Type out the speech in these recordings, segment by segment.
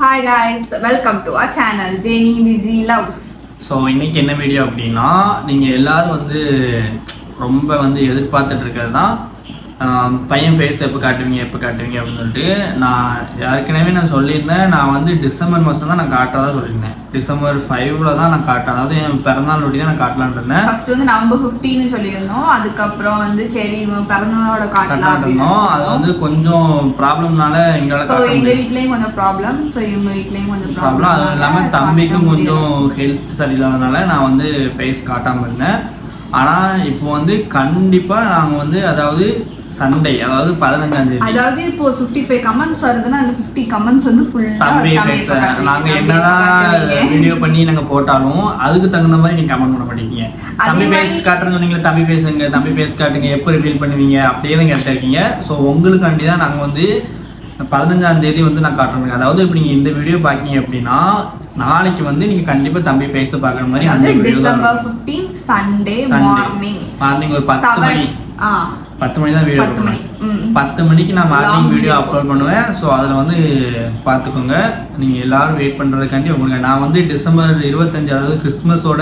Hi guys, welcome to our channel Jenny Busy Loves. So இன்னைக்கு என்ன video அப்படினா நீங்க எல்லாரும் வந்து ரொம்ப வந்து எதிர்பார்த்துட்டு இருக்கிறதா பையன் ஃபேஸ் எப்போ காட்டுவீங்க அப்படின்னு சொல்லிட்டு நான் ஏற்கனவே நான் சொல்லியிருந்தேன். நான் வந்து டிசம்பர் மாதம் தான் நான் காட்டாதா சொல்லியிருந்தேன். டிசம்பர் 5ல தான் நான் காட்டேன். அதாவது என் பிறந்தநாள் ஒட்டி தான் நான் காட்டலான்னு இருந்தேன். ஃபர்ஸ்ட் வந்து நவம்பர் 15 சொல்லியிருந்தோம். அதுக்கப்புறம் வந்து சரி பிறந்தநாளோட காட்டலாம் இருந்தோம். அது வந்து கொஞ்சம் ப்ராப்ளம்னால எங்க வீட்லயும் கொஞ்சம் ப்ராப்ளம், ஸோ இவங்க வீட்லயும் கொஞ்சம் ப்ராப்ளம். அதுவும் இல்லாமல் தம்பிக்கும் கொஞ்சம் ஹெல்த் சரியில்லாதனால நான் வந்து ஃபேஸ் காட்டாமல் இருந்தேன். ஆனால் இப்போ வந்து கண்டிப்பாக நாங்கள் வந்து அதாவது சண்டே அதாவது 15ஆம் தேதி அதாவது இப்போ 55 கமெண்ட்ஸ் வருதுன்னா அந்த 50 கமெண்ட்ஸ் வந்து ஃபுல்லா தம்பி ஃபேஸ் நாங்கள் என்னதான் வீடியோ பண்ணி நாங்கள் போட்டாலும் அதுக்கு தகுந்த மாதிரி நீங்கள் கமெண்ட் பண்ண மாட்டேங்க. தம்பி ஃபேஸ் காட்டுறேன்னு சொன்னீங்களா, தம்பி ஃபேஸுங்க, தம்பி ஃபேஸ் காட்டுங்க, எப்போ ரிவீல் பண்ணுவீங்க அப்படியே தான் கேட்டிருக்கீங்க. ஸோ உங்களுக்காண்டி தான் நாங்கள் வந்து 15ஆம் தேதி வந்து நான் காட்டுறோம். அதாவது இப்போ நீங்கள் இந்த வீடியோ பார்க்கீங்க அப்படின்னா நாளைக்கு வந்து நீங்க கண்டிப்பா தம்பி ஃபேஸ் பார்க்குற மாதிரி அந்த வீடியோ டிசம்பர் 15 சண்டே மார்னிங் ஒரு 10 மணி 10 மணி தான் வீடியோ பண்ணுவேன். 10 மணிக்கு நான் மார்னிங் வீடியோ அப்லோட் பண்ணுவேன். ஸோ அதில் வந்து பார்த்துக்கோங்க. நீங்கள் எல்லாரும் வெயிட் பண்ணுறதுக்காண்டி உங்களுக்கு நான் வந்து டிசம்பர் 25 அதாவது கிறிஸ்மஸோட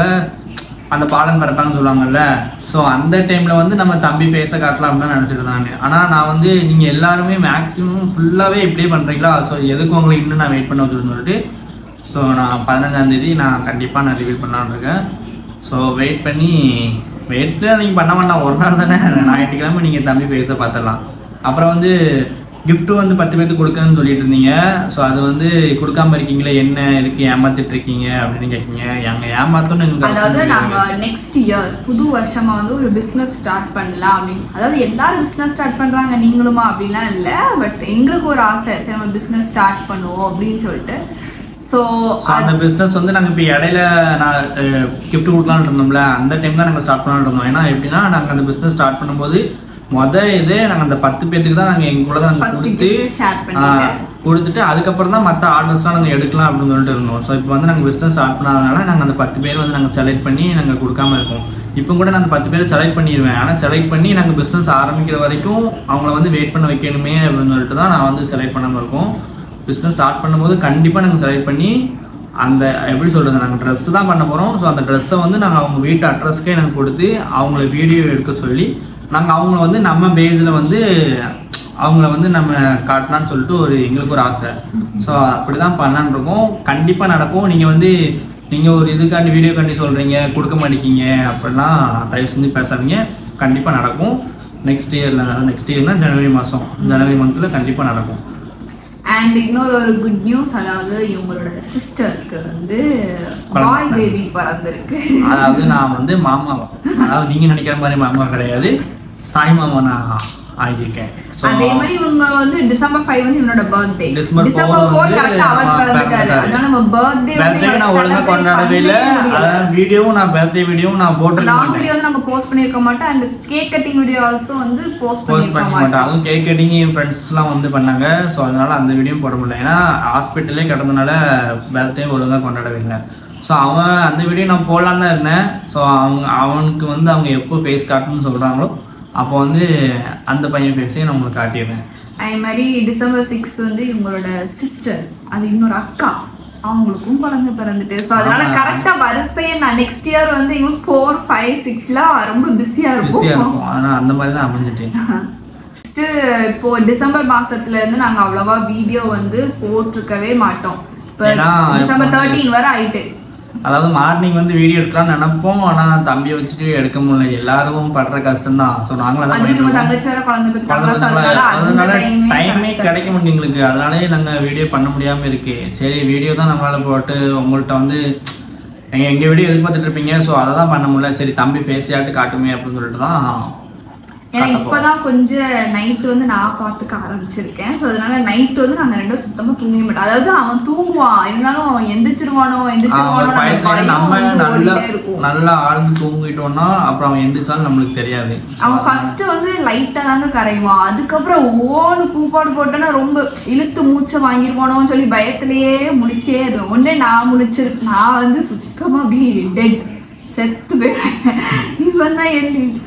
அந்த பாலன் பரப்பான்னு சொல்லுவாங்கல்ல, ஸோ அந்த டைமில் வந்து நம்ம தம்பி ஃபேஸை காட்டலாம் அப்படின்னு நினச்சிட்டு இருந்தாங்க. ஆனால் நான் வந்து நீங்கள் எல்லாருமே மேக்ஸிமம் ஃபுல்லாகவே இப்படியே பண்ணுறீங்களா, ஸோ எதுக்கு உங்களுக்கு இன்னும் நான் வெயிட் பண்ண வச்சுருன்னு சொல்லிட்டு ஸோ நான் 15ஆம் தேதி நான் கண்டிப்பாக நான் ரிவீல் பண்ணலான்னு இருக்கேன். ஸோ வெயிட் நீங்கள் பண்ண வேண்டாம், ஒரு நாள் தானே, ஞாயிற்றுக்கிழமை நீங்கள் தம்பி ஃபேஸை பார்த்துடலாம். அப்புறம் வந்து கிஃப்ட்டு வந்து 10 பேருக்கு கொடுக்கணும்னு சொல்லிட்டு இருந்தீங்க. ஸோ அது வந்து கொடுக்காம இருக்கீங்களே, என்ன இருக்கு ஏமாத்திட்டு இருக்கீங்க அப்படின்னு கேட்கீங்க. எங்கள் ஏமாத்தணும் அதாவது நாங்கள் நெக்ஸ்ட் இயர் புது வருஷமா வந்து ஒரு பிஸ்னஸ் ஸ்டார்ட் பண்ணலாம் அப்படின்னு. அதாவது எல்லாரும் பிஸ்னஸ் ஸ்டார்ட் பண்ணுறாங்க, நீங்களுமா அப்படிலாம் இல்லை. பட் எங்களுக்கு ஒரு ஆசை, சரி நம்ம பிஸ்னஸ் ஸ்டார்ட் பண்ணுவோம் அப்படின்னு சொல்லிட்டு. ஸோ அந்த பிஸ்னஸ் வந்து நாங்கள் இப்போ இடையில நான் கிஃப்ட் கொடுக்கலான்னு இருந்தோம்ல, அந்த டைம் தான் நாங்கள் ஸ்டார்ட் பண்ணலான்னு இருந்தோம். ஏன்னா எப்படின்னா நாங்கள் அந்த பிஸ்னஸ் ஸ்டார்ட் பண்ணும்போது இதே நாங்கள் அந்த 10 பேருக்கு தான் நாங்கள் எங்க கூட தான் நாங்கள் கொடுத்துட்டு அதுக்கப்புறம் தான் மற்ற ஆர்டர்ஸ்லாம் நாங்கள் எடுக்கலாம் அப்படின்னு சொல்லிட்டு இருந்தோம். ஸோ இப்போ வந்து நாங்கள் பிஸ்னஸ் ஸ்டார்ட் பண்ணாதனால நாங்கள் அந்த 10 பேர் வந்து நாங்கள் செலக்ட் பண்ணி நாங்கள் கொடுக்காம இருக்கோம். இப்போ கூட நான் 10 பேரை செலக்ட் பண்ணிடுவேன். ஆனால் செலக்ட் பண்ணி நாங்கள் பிஸ்னஸ் ஆரம்பிக்கிற வரைக்கும் அவங்கள வந்து வெயிட் பண்ண வைக்கணுமே அப்படின்னு சொல்லிட்டு தான் நான் வந்து செலக்ட் பண்ணாமல் இருக்கோம். பிஸ்னஸ் ஸ்டார்ட் பண்ணும்போது கண்டிப்பாக நாங்கள் செலக்ட் பண்ணி அந்த எப்படி சொல்கிறது, நாங்கள் ட்ரெஸ்ஸு தான் பண்ண போகிறோம். ஸோ அந்த ட்ரெஸ்ஸை வந்து நாங்கள் அவங்க வீட்டு அட்ரஸ்க்கே நாங்கள் கொடுத்து அவங்கள வீடியோ எடுக்க சொல்லி நாங்கள் அவங்கள வந்து நம்ம பேஜில் வந்து அவங்கள வந்து நம்ம காட்டலான்னு சொல்லிட்டு எங்களுக்கு ஒரு ஆசை. ஸோ அப்படி தான் பண்ணலான்னு இருக்கோம். கண்டிப்பாக நடக்கும். நீங்கள் ஒரு இதுக்காண்டி வீடியோக்காண்டி சொல்கிறீங்க, கொடுக்க மாட்டேங்கிங்க அப்படிலாம் தயவு செஞ்சு பேசாதீங்க. கண்டிப்பாக நடக்கும். நெக்ஸ்ட் இயர்னால் ஜனவரி மந்தில் கண்டிப்பாக நடக்கும். அண்ட் இன்னொரு குட் நியூஸ், அதாவது இவங்களோட சிஸ்டருக்கு வந்து பாய் பேபி பிறந்திருக்கு. அதாவது நான் வந்து மாமாவா, அதாவது நீங்க நினைக்கிற மாதிரி மாமா கிடையாது, தாய் மாமா நான் ஆகியிருக்கேன். அதே மாதிரி இவங்க வந்து டிசம்பர் 5 வந்து இவனோட பர்த்டே. டிசம்பர் 4 கரெக்ட்டா அவர் பிறந்துட்டாரு. அதனால நம்ம பர்த்டே நான் ஒழுங்கா கொண்டாடவே இல்ல. அதான் வீடியோவும் நான் பர்த்டே வீடியோவும் நான் போட்டுருக்கேன். நான் வீடியோ வந்து நாங்க போஸ்ட் பண்ணிருக்க மாட்டோம். அந்த கேக் கட்டிங் வீடியோ ஆல்சோ வந்து போஸ்ட் பண்ணிருக்க மாட்டோம். அதுவும் கேக் கட்டிங் என் ஃப்ரெண்ட்ஸ்லாம் வந்து பண்ணாங்க. ஸோ அதனால அந்த வீடியோவும் போட முடியல. ஏன்னா ஹாஸ்பிட்டலே கிடந்தனால பர்த்டே ஒழுங்கா கொண்டாடவே இல்லை. ஸோ அவன் அந்த வீடியோ நான் போடலான்னு தான் இருந்தேன். ஸோ அவனுக்கு வந்து அவங்க எப்போ ஃபேஸ் காட்டணும்னு சொல்கிறாங்களோ அப்போ வந்து அந்த பையன் ஃபேஸையும் நான் உங்களுக்கு காட்டிடுவேன். அதே மாதிரி டிசம்பர் 6 வந்து இவங்களோட சிஸ்டர், அது இன்னொரு அக்கா, அவங்களுக்கும் குழந்தை பிறந்துட்டு. ஸோ அதனால கரெக்டா வரிசையை நான் நெக்ஸ்ட் இயர் வந்து இவங்க 4, 5, 6லாம் ரொம்ப பிஸியா இருக்கும். ஆனால் அந்த மாதிரி தான் அமைஞ்சிட்டேன். இப்போ டிசம்பர் மாசத்துல இருந்து நாங்க அவ்வளவா வீடியோ வந்து போட்டிருக்கவே மாட்டோம். இப்போ டிசம்பர் 13 வரை ஆயிட்டு. அதாவது மார்னிங் வந்து வீடியோ எடுக்கலாம்னு நினைப்போம். ஆனால் தம்பியை வச்சுட்டு எடுக்க முடியல. எல்லாரும் படுற கஷ்டம் தான். ஸோ நாங்களும் அதனால டைமே கிடைக்க மாட்டேங்குது எங்களுக்கு. அதனாலே நாங்கள் வீடியோ பண்ண முடியாமல் இருக்கு. சரி வீடியோ தான் நம்மளால போட்டு உங்கள்கிட்ட வந்து எங்கள் வீடியோ எதிர்பார்த்துட்டு இருப்பீங்க. ஸோ அதை தான் பண்ண முடியல. சரி தம்பி ஃபேஸையாட்டு காட்டுமே அப்படின்னு சொல்லிட்டு தான். ஏன்னா இப்பதான் கொஞ்சம் நைட்டு வந்து நான் பார்த்துக்க ஆரம்பிச்சிருக்கேன். ஸோ அதனால நைட்டு வந்து நாங்கள் ரெண்டும் சுத்தமாக தூங்கவே மாட்டோம். அதாவது அவன் தூங்குவான், இருந்தாலும் அவன் எந்திரிச்சிருவானோ நம்ம நல்லா ஆழ்ந்து தூங்கிட்டோம்னா அப்புறம் அவன் எந்திரிச்சாலும் நம்மளுக்கு தெரியாது. அவன் ஃபர்ஸ்ட் வந்து லைட்டா தாங்க கரைவான். அதுக்கப்புறம் ஓன்னு கூப்பாடு போட்டோன்னா ரொம்ப இழுத்து மூச்சை வாங்கிருவானோன்னு சொல்லி பயத்திலேயே முழிச்சே அது ஒன்னே நான் வந்து சுத்தமா அப்படியே டெட் செத்து போயிடுவேன். இவன் தான்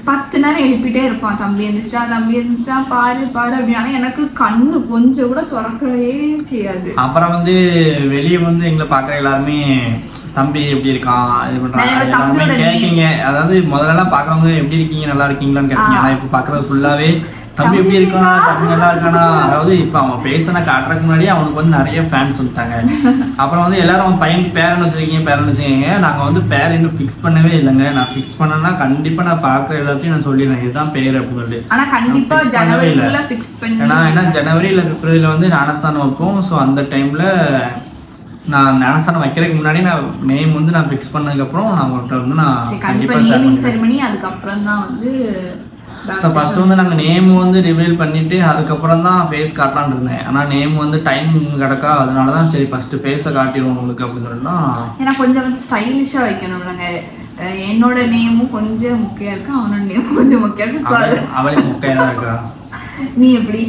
10 நேரம் எழுப்பிட்டே இருப்பான், தம்பி எழுந்திரிச்சிட்டா பாரு பாரு அப்படின்னா எனக்கு கண்ணு கொஞ்சம் கூட திறக்கவே செய்யாது. அப்புறம் வந்து வெளியே வந்து எங்களை பார்க்குற எல்லாருமே தம்பி எப்படி இருக்கான் இது பண்றாங்க கேட்கீங்க. அதாவது முதல்லலாம் பார்க்குறவங்க எப்படி இருக்கீங்க நல்லா இருக்கீங்களான்னு கேட்டீங்க. ஆனால் இப்போ பார்க்குறது ஃபுல்லாகவே தம்பி எப்படி இருக்கான், தம்பி நல்லா இருக்கானா. அதாவது இப்போ அவன் பேசினா காட்டுறதுக்கு முன்னாடி அவனுக்கு வந்து நிறைய ஃபேன்ஸ் வந்துட்டாங்க. அப்புறம் வந்து எல்லாரும் அவன் பையன் பேரன் வச்சுருக்கீங்க. நாங்கள் வந்து பேர் இன்னும் ஃபிக்ஸ் பண்ணவே இல்லைங்க. நான் ஃபிக்ஸ் பண்ணேன்னா கண்டிப்பாக நான் பார்க்குற எல்லாத்தையும் நான் சொல்லிடுறேன் இதுதான் பேர் அப்படின்னு சொல்லிட்டு. ஆனால் கண்டிப்பாக ஜனவரிக்குள்ள ஃபிக்ஸ் பண்ணி ஏன்னா ஜனவரியில் பிப்ரவரியில் வந்து ஞானஸ்தானம் வைப்போம். ஸோ அந்த டைமில் நான் ஞானஸ்தானம் வைக்கிறதுக்கு முன்னாடி நான் நேம் வந்து நான் ஃபிக்ஸ் பண்ணதுக்கப்புறம் நான் உங்கள்கிட்ட வந்து நான் கண்டிப்பாக நேமிங் செரிமனி அதுக்கப்புறம் தான் வந்து. ஸோ ஃபர்ஸ்ட் வந்து நாங்கள் நேம் வந்து ரிவீல் பண்ணிட்டு அதுக்கப்புறம் தான் ஃபேஸ் காட்டலான்னு இருந்தேன். ஆனால் நேம் வந்து டைம் கிடக்கா, அதனால தான் சரி ஃபர்ஸ்ட் ஃபேஸை காட்டிடுவோம் உங்களுக்கு அப்படின்னு தான். ஏன்னா கொஞ்சம் வந்து ஸ்டைலிஷாக வைக்கணும். நாங்கள் என்னோட நேமும் கொஞ்சம் முக்கியம் இருக்கு, அவனோட நேமும் கொஞ்சம் முக்கியம் இருக்கு. அவளே முக்கியம் தான் இருக்கா நீ எப்படி?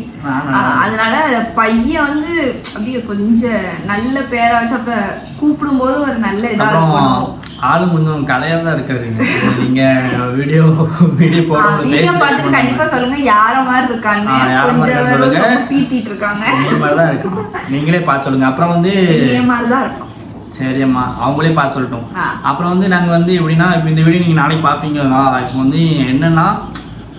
அதனால பையன் வந்து அப்படியே கொஞ்சம் நல்ல பேரா வச்சு அப்ப கூப்பிடும் போது ஒரு நல்ல இதா இருக்கும். ஆளு கொஞ்சம் கலையா தான் இருக்காரு. நீங்க வீடியோ பார்த்துட்டு கண்டிப்பா சொல்லுங்க யார மாதிரி இருக்கான்னு. கொஞ்சம் பீத்திட்டு இருக்காங்க மாதிரிதான் இருக்கு, நீங்களே பார்த்து சொல்லுங்க. அப்புறம் வந்து மாதிரிதான் இருக்கும். சரி அம்மா அவங்களே பார்த்து சொல்லட்டும். அப்புறம் வந்து நாங்க வந்து எப்படின்னா இப்போ இந்த வீடியோ நீங்க நாளைக்கு பார்ப்பீங்களா. இப்போ வந்து என்னன்னா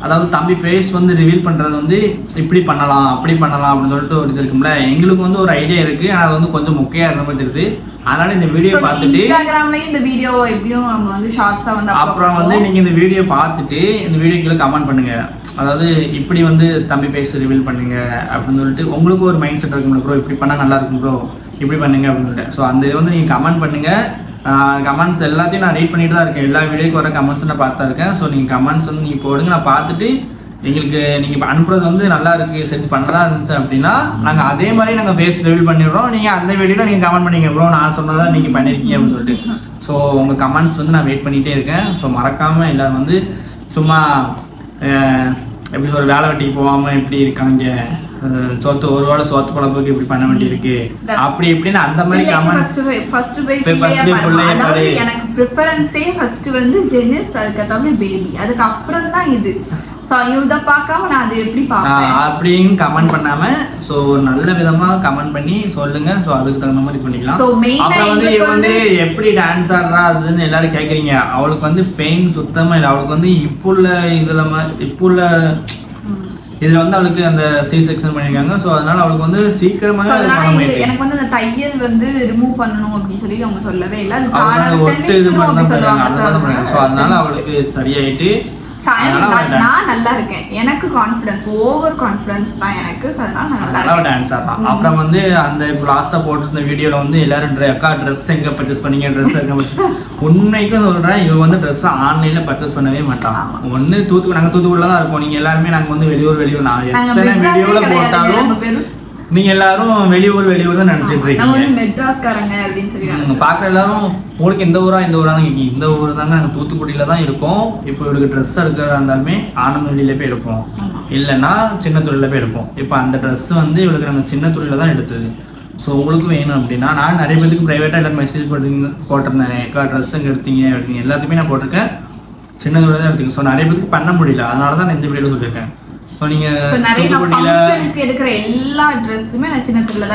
அதாவது தம்பி ஃபேஸ் வந்து ரிவீல் பண்ணுறது வந்து இப்படி பண்ணலாம் அப்படி பண்ணலாம் அப்படின்னு சொல்லிட்டு ஒரு இது இருக்கும்ல. எங்களுக்கு வந்து ஒரு ஐடியா இருக்குது, ஆனால் அது வந்து கொஞ்சம் முக்கியம் இருந்த மாதிரி இருக்குது. அதனால இந்த வீடியோ பார்த்துட்டு இன்ஸ்டாகிராம்லயும் இந்த வீடியோ எப்படியும் நம்ம வந்து ஷார்ட்ஸாக வந்து அப்புறம் வந்து நீங்கள் இந்த வீடியோ பார்த்துட்டு இந்த வீடியோக்குள்ள கமெண்ட் பண்ணுங்க. அதாவது இப்படி வந்து தம்பி ஃபேஸ் ரிவீல் பண்ணுங்க அப்படின்னு சொல்லிட்டு உங்களுக்கு ஒரு மைண்ட் செட் இருக்கும்ல ப்ரோ, இப்படி பண்ணால் நல்லா இருக்கும் ப்ரோ இப்படி பண்ணுங்க அப்படின்னு சொல்லிட்டு. ஸோ அந்த இது வந்து நீங்கள் கமெண்ட் பண்ணுங்க. கமெண்ட்ஸ் எல்லாத்தையும் நான் ரீட் பண்ணிட்டு தான் இருக்கேன். எல்லா வீடியோக்கு வர கமெண்ட்ஸ் நான் பார்த்து இருக்கேன். ஸோ நீங்கள் கமெண்ட்ஸ் வந்து நீங்கள் போடுங்க, நான் பார்த்துட்டு எங்களுக்கு நீங்கள் அனுப்புறது வந்து நல்லா இருக்குது செட் பண்ணதா இருந்துச்சு அப்படின்னா நாங்கள் அதே மாதிரி நாங்கள் ஃபேஸ் ரிவீல் பண்ணிடுறோம். நீங்கள் அந்த வீடியோவில் நீங்கள் கமெண்ட் பண்ணிங்க ப்ரோ நான் சொன்னதா நீங்கள் பண்ணியிருக்கீங்க அப்படின்னு சொல்லிட்டு. ஸோ உங்கள் கமெண்ட்ஸ் வந்து நான் வெயிட் பண்ணிகிட்டே இருக்கேன். ஸோ மறக்காமல் எல்லோரும் வந்து சும்மா எப்படி சொல்ற வேலை வெட்டிக்கு போகாமல் இப்படி இருக்காங்க, சோத்து ஒரு வேளை சோத்து குழம்புக்கு இப்படி பண்ண வேண்டி இருக்கு அப்படி இப்படின்னு அந்த மாதிரி எனக்கு ப்ரிஃபரன்ஸே ஃபர்ஸ்ட் வந்து ஜெனிஸ், அதுக்கப்புறம் பேபி, அதுக்கப்புறம் தான் இது. இதை பார்க்காம நான் அதை எப்படி பார்ப்பேன் அப்படின்னு கமெண்ட் பண்ணாம ஸோ நல்ல விதமா கமெண்ட் பண்ணி சொல்லுங்க. ஸோ அதுக்கு தகுந்த மாதிரி பண்ணிக்கலாம். அப்புறம் வந்து இவ வந்து எப்படி டான்ஸ் ஆடுறா அதுன்னு எல்லாரும் கேட்குறீங்க. அவளுக்கு வந்து பெயின் சுத்தமா இல்லை. அவளுக்கு வந்து இப்போ உள்ள இதுல வந்து அவளுக்கு அந்த சி செக்ஷன் பண்ணிருக்காங்க. ஸோ அதனால அவளுக்கு வந்து சீக்கிரமா எனக்கு வந்து அந்த தையல் வந்து ரிமூவ் பண்ணணும் அப்படின்னு சொல்லி அவங்க சொல்லவே இல்லை. ஒட்டு இது மாதிரி தான். ஸோ அதனால அவளுக்கு சரியாயிட்டு நான் நல்லா இருக்கேன். எனக்கு கான்ஃபிடன்ஸ் ஓவர் கான்ஃபிடன்ஸ் தான் எனக்கு. நல்லா டான்ஸ் ஆடலாம். அப்புறம் வந்து அந்த இப்போ லாஸ்டா போட்டிருந்த வீடியோல வந்து எல்லாரும் அக்கா ட்ரெஸ் எங்க பர்ச்சேஸ் பண்ணீங்க, ட்ரெஸ் எங்க பர்ச்சேஸ் உண்மைக்கும் சொல்றேன் இவ வந்து ட்ரெஸ் ஆன்லைன்ல பர்ச்சேஸ் பண்ணவே மாட்டான். ஒன்னு நாங்க தூத்துக்குடில தான் இருக்கோம். நீங்க எல்லாருமே நாங்க வந்து வெளியூர் நான் எத்தனை வீடியோல போட்டாலும் நீங்க எல்லாரும் வெளியூர் தான் நினைச்சிட்டு இருக்கீங்க. மெட்ராஸ்காரங்க அப்படின்னு சொல்லி பாக்குற எல்லாரும் உங்களுக்கு இந்த ஊரா தான் கேட்கீங்க. இந்த ஊர் தாங்க நாங்க தூத்துக்குடியில தான் இருக்கோம். இப்போ இவளுக்கு ட்ரெஸ் எடுக்கிறதா இருந்தாலுமே ஆனந்தவெளியில போய் எடுப்போம், இல்லைன்னா சின்னத்துறையில போய் எடுப்போம். இப்போ அந்த ட்ரெஸ் வந்து இவளுக்கு நாங்கள் சின்னத்துறையில தான் எடுத்தது. ஸோ உங்களுக்கும் வேணும் அப்படின்னா நான் நிறைய பேருக்கு ப்ரைவேட்டாக எல்லாரும் மெசேஜ் போட்டிருந்தேன் எக்கா ட்ரெஸ் எங்கே எடுத்தீங்க அப்படின்னு எல்லாத்தையுமே நான் போட்டிருக்கேன். சின்னதுறையில தான் எடுத்தீங்க. ஸோ நிறைய பேருக்கு பண்ண முடியல, அதனால தான் நான் இந்த வீடியோ சொல்லியிருக்கேன்.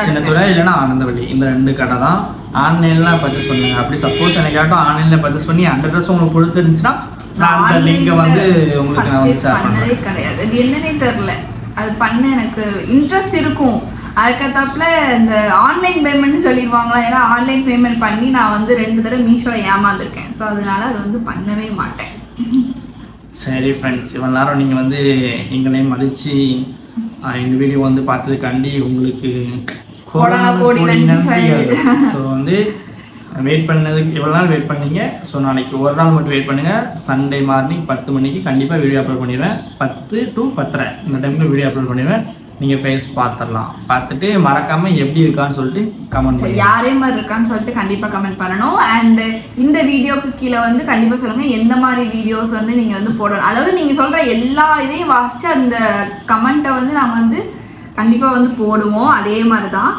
சின்னத்துறை இல்லைன்னா ஆனந்தவெளி இந்த 2 கடை தான் ஆன்லைன்ல பர்ச்சேஸ் பண்ணுங்க. அப்படி சப்போஸ் எனக்காட்டும் ஆன்லைன்ல பர்ச்சேஸ் பண்ணி அந்த ட்ரெஸ் உங்களுக்கு பிடிச்சிருந்துச்சுன்னா நான் அந்த லிங்கை வந்து உங்களுக்கு நான் வந்து ஷேர் பண்றேன். கிடையாது அது என்னன்னே தெரியல, அது பண்ண எனக்கு இன்ட்ரெஸ்ட் இருக்கும். அதுக்கப்புல இந்த ஆன்லைன் பேமெண்ட்னு சொல்லிடுவாங்களா, ஏன்னா ஆன்லைன் பேமெண்ட் பண்ணி நான் வந்து 2 தடவை மீஷோல ஏமாந்துருக்கேன். ஸோ அதனால அது வந்து பண்ணவே மாட்டேன். சரி ஃப்ரெண்ட்ஸ், இவ்வளோ நேரம் நீங்கள் வந்து எங்களையும் மதித்து இந்த வீடியோ வந்து பார்த்ததுக்காண்டி உங்களுக்கு நன்றி. ஸோ வந்து வெயிட் பண்ணதுக்கு இவ்வளோ நாள் வெயிட் பண்ணீங்க. ஸோ நாளைக்கு ஒரு நாள் மட்டும் வெயிட் பண்ணுங்கள். சண்டே மார்னிங் 10 மணிக்கு கண்டிப்பாக வீடியோ அப்லோட் பண்ணிடுவேன். 10 to 10:30 இந்த டைமில் வீடியோ அப்லோட் பண்ணிடுவேன். நீங்கள் ஃபேஸ் பார்த்துடலாம். பார்த்துட்டு மறக்காமல் எப்படி இருக்கான்னு சொல்லிட்டு கமெண்ட் பண்ணுங்க. யாரே மாதிரி இருக்கான்னு சொல்லிட்டு கண்டிப்பாக கமெண்ட் பண்ணணும். அண்ட் இந்த வீடியோக்கு கீழே வந்து கண்டிப்பாக சொல்லுங்கள் எந்த மாதிரி வீடியோஸ் வந்து நீங்கள் வந்து போடணும். அதாவது நீங்கள் சொல்கிற எல்லா இதையும் வாசித்து அந்த கமெண்ட்டை வந்து நாங்கள் வந்து கண்டிப்பாக வந்து போடுவோம். அதே மாதிரி தான்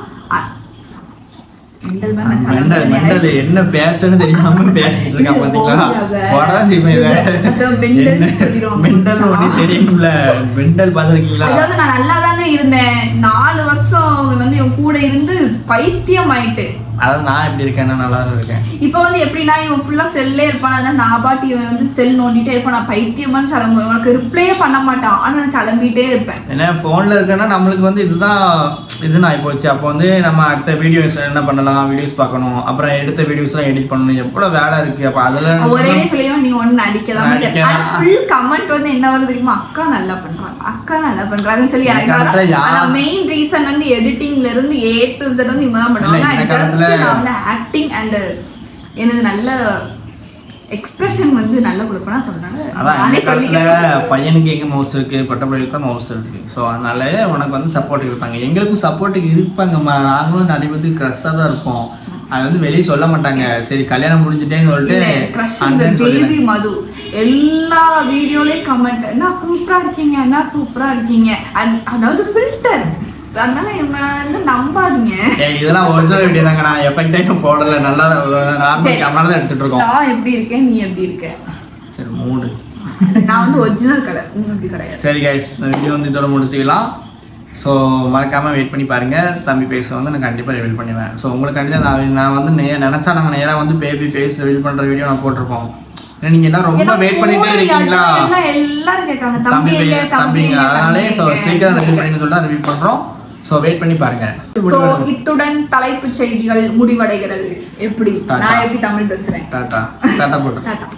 என்ன பேசுன்னு தெரியாம பேசிட்டு இருக்கான் பாத்தீங்களா? மெண்டல் ஒண்ணு தெரியும்ல, மெண்டல் பாத்திருக்கீங்களா? அதாவது நான் நல்லா தாங்க இருந்தேன், 4 வருஷம் வந்து இவன் கூட இருந்து பைத்தியம் ஆயிட்டு. அதாவது நான் எப்படி இருக்கேன், நல்லா இருக்கேன். இப்போ வந்து எப்படின்னா இவன் ஃபுல்லா செல்லே இருப்பான், அதனால நான் பாட்டி இவன் வந்து செல் நோண்டிட்டே இருப்பான். நான் பைத்தியமான்னு சலம்பு, உனக்கு ரிப்ளையே பண்ண மாட்டான், ஆனா நான் சலம்பிட்டே இருப்பேன். ஏன்னா போன்ல இருக்கேன்னா நம்மளுக்கு வந்து இதுதான் ஆகி போச்சு. அப்போ வந்து நம்ம அடுத்த வீடியோஸ் என்ன பண்ணலாம், வீடியோஸ் பார்க்கணும், அப்புறம் எடுத்த வீடியோஸ் எல்லாம் எடிட் பண்ணணும், எவ்வளவு வேலை இருக்கு. அப்ப அதெல்லாம் ஒரே சொல்லியும் நீ ஒண்ணு நடிக்கலாம். ஃபுல் கமெண்ட் வந்து என்ன வருது தெரியுமா, அக்கா நல்லா பண்றாங்க, அக்கா நல்லா பண்றாங்கன்னு சொல்லி. ஆனா மெயின் ரீசன் வந்து எடிட்டிங்ல இருந்து A to Z வந்து இவங்க தான் பண்ணுவாங்க. நான் வந்து ஆக்டிங் அண்ட் எனக்கு நல்ல எக்ஸ்பிரஷன் வந்து நல்லா கொடுப்பேன் சொல்றாங்க. பையனுக்கு எங்க மவுஸ் இருக்கு, பட்டப்படிக்கு தான் மவுஸ் இருக்கு. ஸோ அதனால உனக்கு வந்து சப்போர்ட்டுக்கு இருப்பாங்க, எங்களுக்கும் சப்போர்ட்டுக்கு இருப்பாங்கம்மா. நாங்களும் நிறைய பேருக்கு க்ரஷ்ஷாக தான் இருப்போம், அது வந்து வெளியே சொல்ல மாட்டாங்க. சரி கல்யாணம் முடிஞ்சுட்டேன்னு சொல்லிட்டு பேபி மது எல்லா வீடியோலயும் கமெண்ட், என்ன சூப்பரா இருக்கீங்க, என்ன சூப்பரா இருக்கீங்க, அதாவது ஃபில்டர். அதனால இவங்க வந்து நம்பாதீங்க. இதெல்லாம் ஒரிஜினல் வீடியோ தாங்க, நான் எஃபெக்ட் ஆயிட்டும் போடல, நல்லா நார்மல் கேமரா தான் எடுத்துட்டு இருக்கோம். நான் எப்படி இருக்கேன், நீ எப்படி இருக்க? சரி மூடு, நான் வந்து ஒரிஜினல் கலர், நீ எப்படி கிடையாது. சரி கைஸ், இந்த வீடியோ வந்து இதோட முடிச்சுக்கலாம். ஸோ மறக்காமல் வெயிட் பண்ணி பாருங்கள். தம்பி ஃபேஸை வந்து நான் கண்டிப்பாக ரிவீல் பண்ணுவேன். ஸோ உங்களுக்கு நான் வந்து நினச்சா நாங்கள் நேராக வந்து பேபி ஃபேஸ் ரிவீல் பண்ணுற வீடியோ நான் போட்டிருப்போம். நீங்க எல்லாம் ரொம்ப வெயிட் பண்ணிட்டே இருக்கீங்களா? எல்லாரும் கேட்காங்க தம்பிங்க, அதனாலே ஸோ சீக்கிரம் ரிவீல் பண்ணி சொல்லிட்டு ரிவீல் பண்ணுறோம். ஸோ வெயிட் பண்ணி பாருங்க. ஸோ இத்துடன் தலைப்புச் செய்திகள் முடிவடைகிறது. எப்படி நான் எப்படி தமிழ் பேசுறேன். டாடா டாடா போட்டு டாடா.